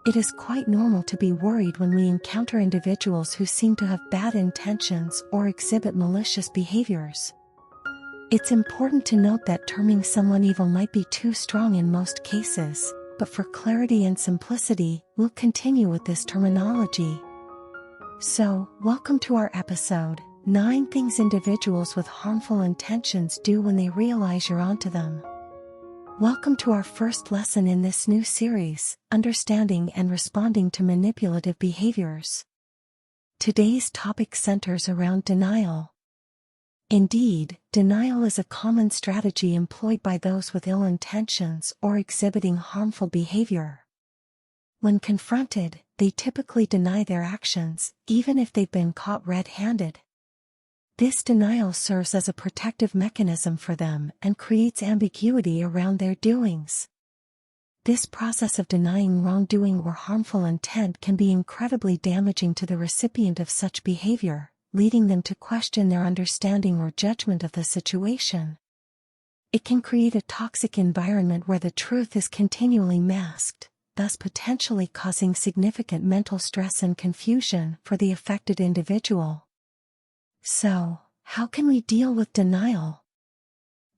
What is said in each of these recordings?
It is quite normal to be worried when we encounter individuals who seem to have bad intentions or exhibit malicious behaviors. It's important to note that terming someone evil might be too strong in most cases, but for clarity and simplicity, we'll continue with this terminology. So, welcome to our episode, 9 Things Individuals with Harmful Intentions Do When They Realize You're Onto Them. Welcome to our first lesson in this new series, Understanding and Responding to Manipulative Behaviors. Today's topic centers around denial. Indeed, denial is a common strategy employed by those with ill intentions or exhibiting harmful behavior. When confronted, they typically deny their actions, even if they've been caught red-handed. This denial serves as a protective mechanism for them and creates ambiguity around their doings. This process of denying wrongdoing or harmful intent can be incredibly damaging to the recipient of such behavior, leading them to question their understanding or judgment of the situation. It can create a toxic environment where the truth is continually masked, thus potentially causing significant mental stress and confusion for the affected individual. So, how can we deal with denial?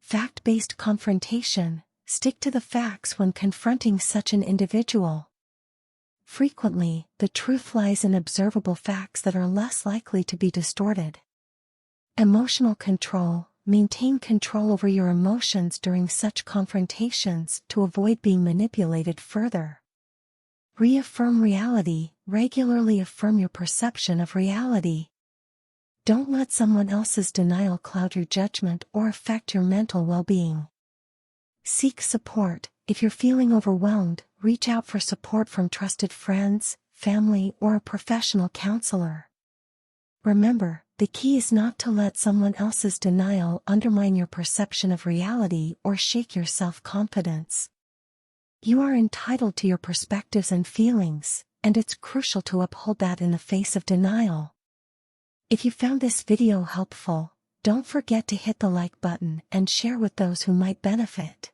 Fact-based confrontation. Stick to the facts when confronting such an individual. Frequently, the truth lies in observable facts that are less likely to be distorted. Emotional control. Maintain control over your emotions during such confrontations to avoid being manipulated further. Reaffirm reality. Regularly affirm your perception of reality. Don't let someone else's denial cloud your judgment or affect your mental well-being. Seek support. If you're feeling overwhelmed, reach out for support from trusted friends, family, or a professional counselor. Remember, the key is not to let someone else's denial undermine your perception of reality or shake your self-confidence. You are entitled to your perspectives and feelings, and it's crucial to uphold that in the face of denial. If you found this video helpful, don't forget to hit the like button and share with those who might benefit.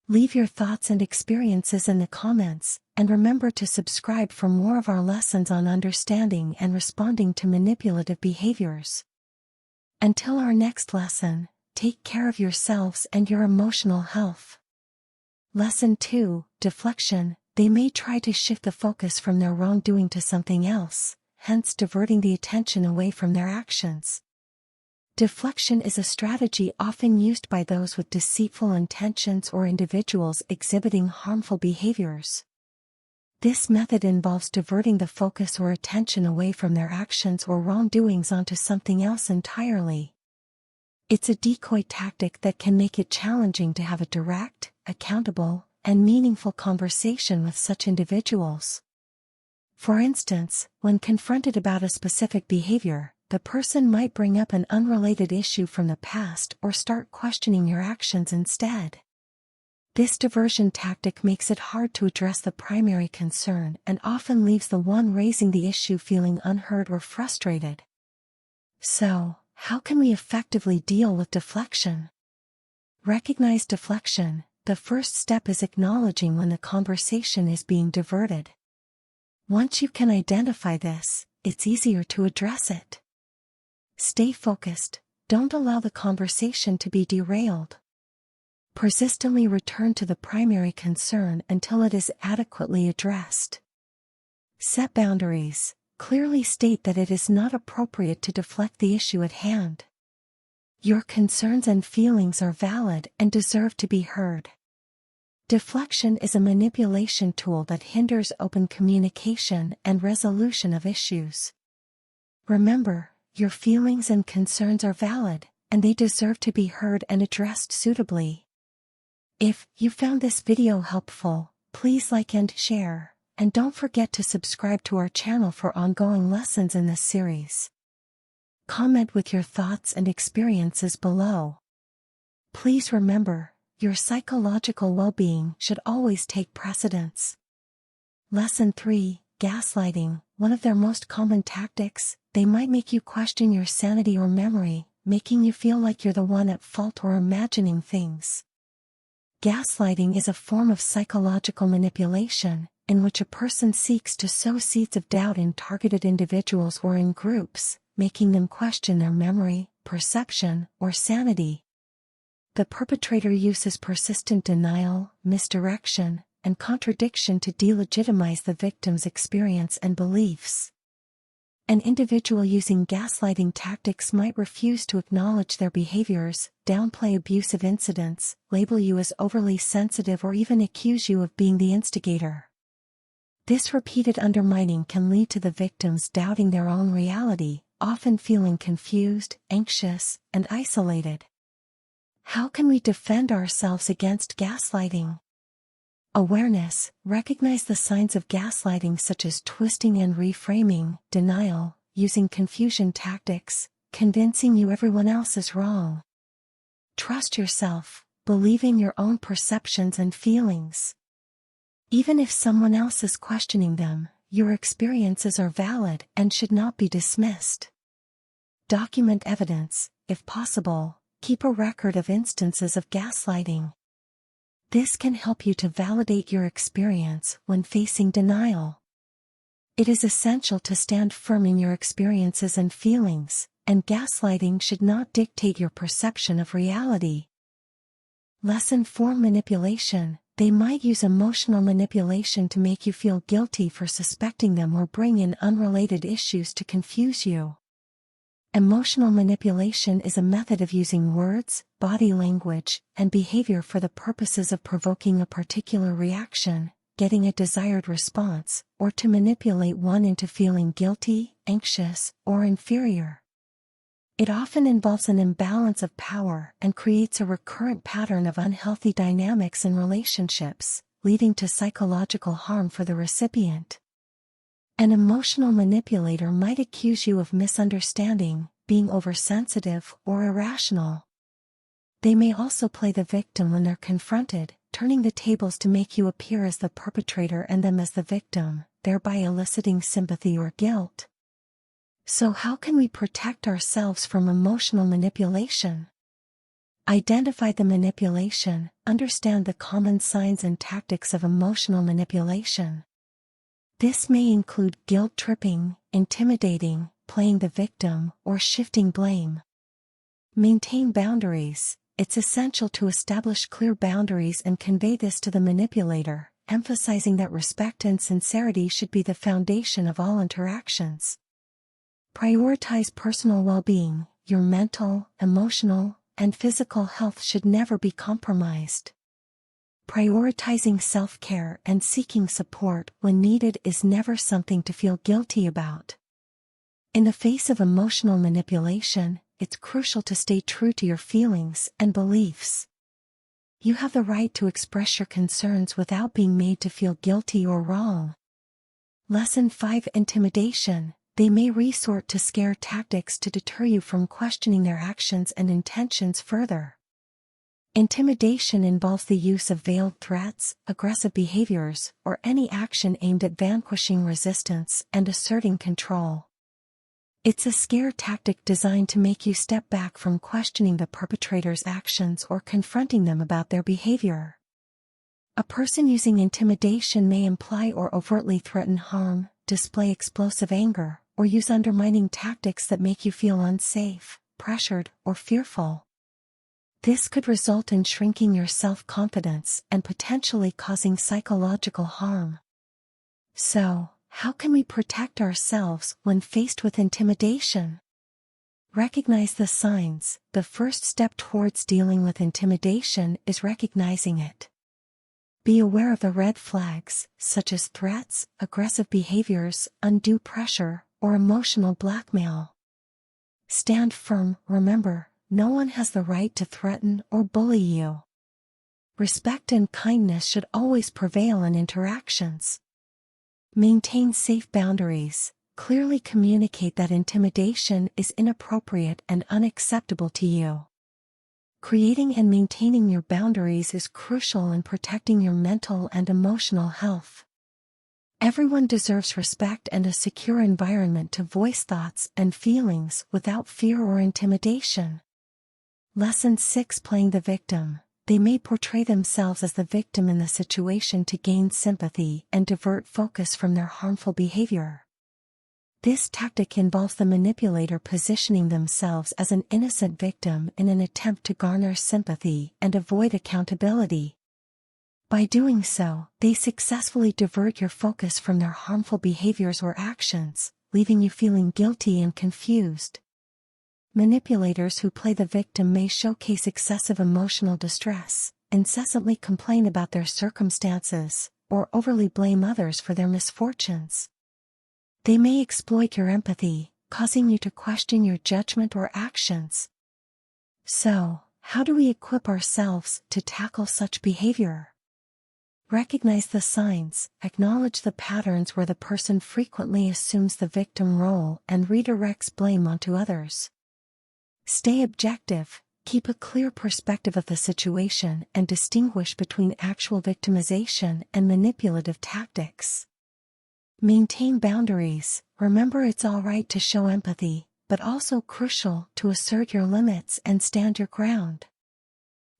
Leave your thoughts and experiences in the comments, and remember to subscribe for more of our lessons on understanding and responding to manipulative behaviors. Until our next lesson, take care of yourselves and your emotional health. Lesson 2, Deflection. They may try to shift the focus from their wrongdoing to something else, hence diverting the attention away from their actions. Deflection is a strategy often used by those with deceitful intentions or individuals exhibiting harmful behaviors. This method involves diverting the focus or attention away from their actions or wrongdoings onto something else entirely. It's a decoy tactic that can make it challenging to have a direct, accountable, and meaningful conversation with such individuals. For instance, when confronted about a specific behavior, the person might bring up an unrelated issue from the past or start questioning your actions instead. This diversion tactic makes it hard to address the primary concern and often leaves the one raising the issue feeling unheard or frustrated. So, how can we effectively deal with deflection? Recognize deflection. The first step is acknowledging when the conversation is being diverted. Once you can identify this, it's easier to address it. Stay focused. Don't allow the conversation to be derailed. Persistently return to the primary concern until it is adequately addressed. Set boundaries. Clearly state that it is not appropriate to deflect the issue at hand. Your concerns and feelings are valid and deserve to be heard. Deflection is a manipulation tool that hinders open communication and resolution of issues. Remember, your feelings and concerns are valid, and they deserve to be heard and addressed suitably. If you found this video helpful, please like and share, and don't forget to subscribe to our channel for ongoing lessons in this series. Comment with your thoughts and experiences below. Please remember, your psychological well-being should always take precedence. Lesson 3, Gaslighting. One of their most common tactics, they might make you question your sanity or memory, making you feel like you're the one at fault or imagining things. Gaslighting is a form of psychological manipulation, in which a person seeks to sow seeds of doubt in targeted individuals or in groups, making them question their memory, perception, or sanity. The perpetrator uses persistent denial, misdirection, and contradiction to delegitimize the victim's experience and beliefs. An individual using gaslighting tactics might refuse to acknowledge their behaviors, downplay abusive incidents, label you as overly sensitive, or even accuse you of being the instigator. This repeated undermining can lead to the victims doubting their own reality, often feeling confused, anxious, and isolated. How can we defend ourselves against gaslighting? Awareness. Recognize the signs of gaslighting such as twisting and reframing, denial, using confusion tactics, convincing you everyone else is wrong. Trust yourself, believing your own perceptions and feelings. Even if someone else is questioning them, your experiences are valid and should not be dismissed. Document evidence. If possible, keep a record of instances of gaslighting. This can help you to validate your experience when facing denial. It is essential to stand firm in your experiences and feelings, and gaslighting should not dictate your perception of reality. Lesson 4: Manipulation. They might use emotional manipulation to make you feel guilty for suspecting them or bring in unrelated issues to confuse you. Emotional manipulation is a method of using words, body language, and behavior for the purposes of provoking a particular reaction, getting a desired response, or to manipulate one into feeling guilty, anxious, or inferior. It often involves an imbalance of power and creates a recurrent pattern of unhealthy dynamics in relationships, leading to psychological harm for the recipient. An emotional manipulator might accuse you of misunderstanding, being oversensitive, or irrational. They may also play the victim when they're confronted, turning the tables to make you appear as the perpetrator and them as the victim, thereby eliciting sympathy or guilt. So how can we protect ourselves from emotional manipulation? Identify the manipulation, understand the common signs and tactics of emotional manipulation. This may include guilt-tripping, intimidating, playing the victim, or shifting blame. Maintain boundaries. It's essential to establish clear boundaries and convey this to the manipulator, emphasizing that respect and sincerity should be the foundation of all interactions. Prioritize personal well-being. Your mental, emotional, and physical health should never be compromised. Prioritizing self-care and seeking support when needed is never something to feel guilty about. In the face of emotional manipulation, it's crucial to stay true to your feelings and beliefs. You have the right to express your concerns without being made to feel guilty or wrong. Lesson 5: Intimidation. They may resort to scare tactics to deter you from questioning their actions and intentions further. Intimidation involves the use of veiled threats, aggressive behaviors, or any action aimed at vanquishing resistance and asserting control. It's a scare tactic designed to make you step back from questioning the perpetrator's actions or confronting them about their behavior. A person using intimidation may imply or overtly threaten harm, display explosive anger, or use undermining tactics that make you feel unsafe, pressured, or fearful. This could result in shrinking your self-confidence and potentially causing psychological harm. So, how can we protect ourselves when faced with intimidation? Recognize the signs. The first step towards dealing with intimidation is recognizing it. Be aware of the red flags, such as threats, aggressive behaviors, undue pressure, or emotional blackmail. Stand firm. Remember, no one has the right to threaten or bully you. Respect and kindness should always prevail in interactions. Maintain safe boundaries. Clearly communicate that intimidation is inappropriate and unacceptable to you. Creating and maintaining your boundaries is crucial in protecting your mental and emotional health. Everyone deserves respect and a secure environment to voice thoughts and feelings without fear or intimidation. Lesson 6: Playing the victim. they may portray themselves as the victim in the situation to gain sympathy and divert focus from their harmful behavior. This tactic involves the manipulator positioning themselves as an innocent victim in an attempt to garner sympathy and avoid accountability. By doing so, they successfully divert your focus from their harmful behaviors or actions, leaving you feeling guilty and confused. Manipulators who play the victim may showcase excessive emotional distress, incessantly complain about their circumstances, or overly blame others for their misfortunes. They may exploit your empathy, causing you to question your judgment or actions. So, how do we equip ourselves to tackle such behavior? Recognize the signs, acknowledge the patterns where the person frequently assumes the victim role and redirects blame onto others. Stay objective, keep a clear perspective of the situation and distinguish between actual victimization and manipulative tactics. Maintain boundaries. Remember, it's alright to show empathy, but also crucial to assert your limits and stand your ground.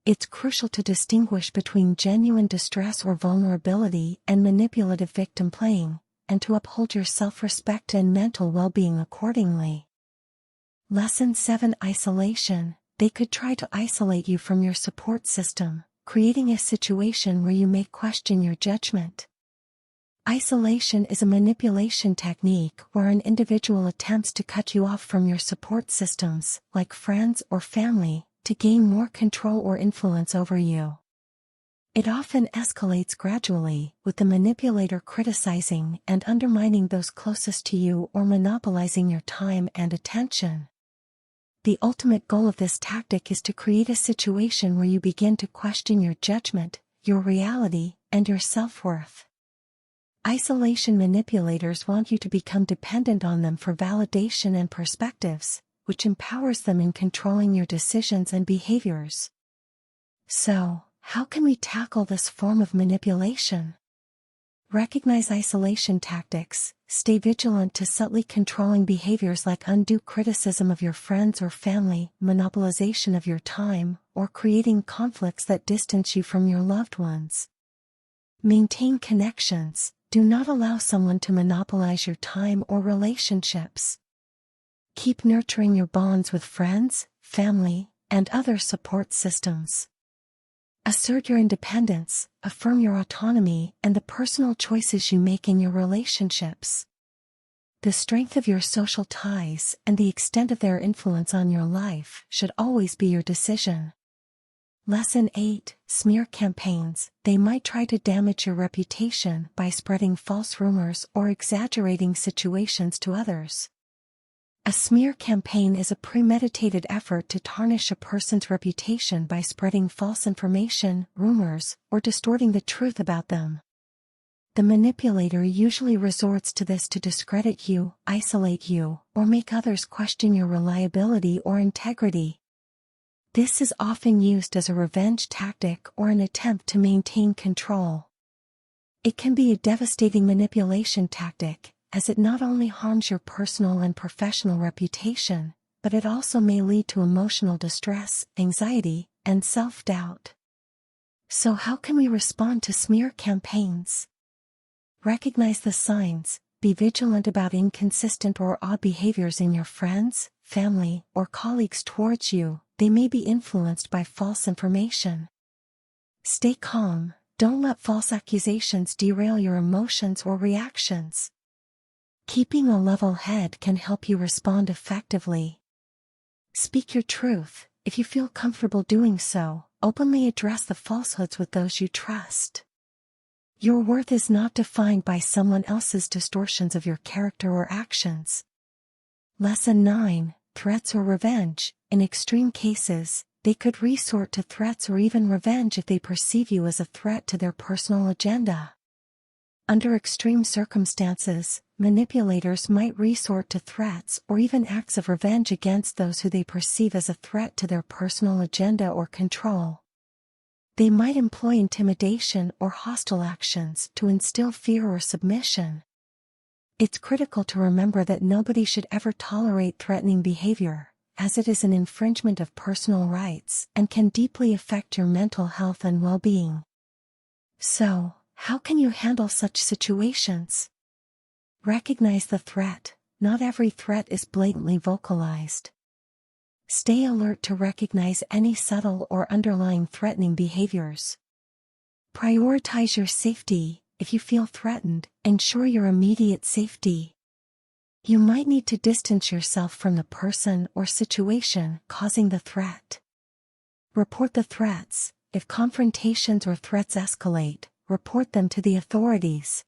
It's crucial to distinguish between genuine distress or vulnerability and manipulative victim playing, and to uphold your self-respect and mental well-being accordingly. Lesson 7: Isolation. They could try to isolate you from your support system, creating a situation where you may question your judgment. Isolation is a manipulation technique where an individual attempts to cut you off from your support systems, like friends or family, to gain more control or influence over you. It often escalates gradually, with the manipulator criticizing and undermining those closest to you or monopolizing your time and attention. The ultimate goal of this tactic is to create a situation where you begin to question your judgment, your reality, and your self-worth. Isolation manipulators want you to become dependent on them for validation and perspectives, which empowers them in controlling your decisions and behaviors. So, how can we tackle this form of manipulation? Recognize isolation tactics, stay vigilant to subtly controlling behaviors like undue criticism of your friends or family, monopolization of your time, or creating conflicts that distance you from your loved ones. Maintain connections. Do not allow someone to monopolize your time or relationships. Keep nurturing your bonds with friends, family, and other support systems. Assert your independence, affirm your autonomy and the personal choices you make in your relationships. The strength of your social ties and the extent of their influence on your life should always be your decision. Lesson 8: Smear campaigns. They might try to damage your reputation by spreading false rumors or exaggerating situations to others. A smear campaign is a premeditated effort to tarnish a person's reputation by spreading false information, rumors, or distorting the truth about them. The manipulator usually resorts to this to discredit you, isolate you, or make others question your reliability or integrity. This is often used as a revenge tactic or an attempt to maintain control. It can be a devastating manipulation tactic, as it not only harms your personal and professional reputation, but it also may lead to emotional distress, anxiety, and self-doubt. So how can we respond to smear campaigns? Recognize the signs, be vigilant about inconsistent or odd behaviors in your friends, family, or colleagues towards you. They may be influenced by false information. Stay calm, don't let false accusations derail your emotions or reactions. Keeping a level head can help you respond effectively. Speak your truth. If you feel comfortable doing so, openly address the falsehoods with those you trust. Your worth is not defined by someone else's distortions of your character or actions. Lesson 9: Threats or revenge. In extreme cases, they could resort to threats or even revenge if they perceive you as a threat to their personal agenda. Under extreme circumstances, manipulators might resort to threats or even acts of revenge against those who they perceive as a threat to their personal agenda or control. They might employ intimidation or hostile actions to instill fear or submission. It's critical to remember that nobody should ever tolerate threatening behavior, as it is an infringement of personal rights and can deeply affect your mental health and well-being. So, how can you handle such situations? Recognize the threat. Not every threat is blatantly vocalized. Stay alert to recognize any subtle or underlying threatening behaviors. Prioritize your safety. If you feel threatened, ensure your immediate safety. You might need to distance yourself from the person or situation causing the threat. Report the threats. If confrontations or threats escalate, report them to the authorities.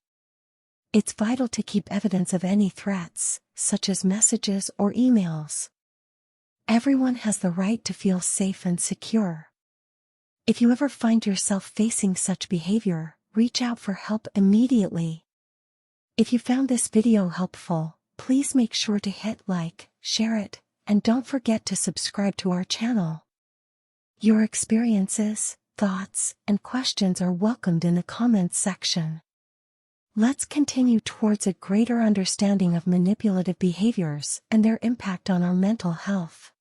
It's vital to keep evidence of any threats, such as messages or emails. Everyone has the right to feel safe and secure. If you ever find yourself facing such behavior, reach out for help immediately. If you found this video helpful, please make sure to hit like, share it, and don't forget to subscribe to our channel. Your experiences, thoughts, and questions are welcomed in the comments section. Let's continue towards a greater understanding of manipulative behaviors and their impact on our mental health.